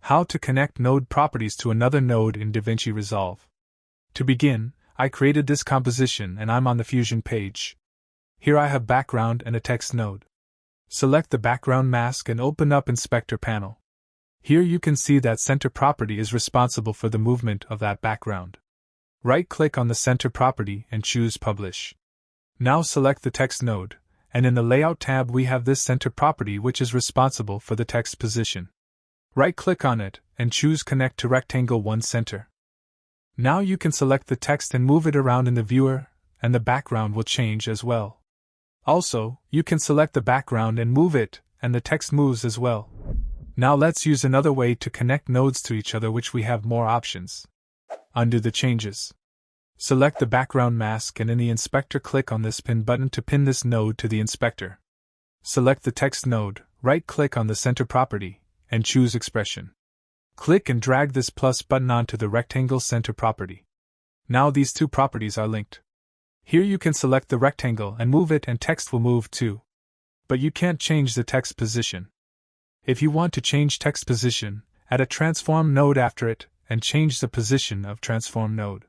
How to connect node properties to another node in DaVinci Resolve. To begin, I created this composition and I'm on the Fusion page. Here I have background and a text node. Select the background mask and open up Inspector panel. Here you can see that center property is responsible for the movement of that background. Right-click on the center property and choose Publish. Now select the text node, and in the Layout tab we have this center property which is responsible for the text position. Right-click on it and choose Connect to Rectangle 1 Center. Now you can select the text and move it around in the viewer, and the background will change as well. Also, you can select the background and move it, and the text moves as well. Now let's use another way to connect nodes to each other, which we have more options. Undo the changes. Select the background mask and in the inspector click on this pin button to pin this node to the inspector. Select the text node, right-click on the center property, and choose Expression. Click and drag this plus button onto the rectangle center property. Now these two properties are linked. Here you can select the rectangle and move it and text will move too. But you can't change the text position. If you want to change text position, add a transform node after it, and change the position of transform node.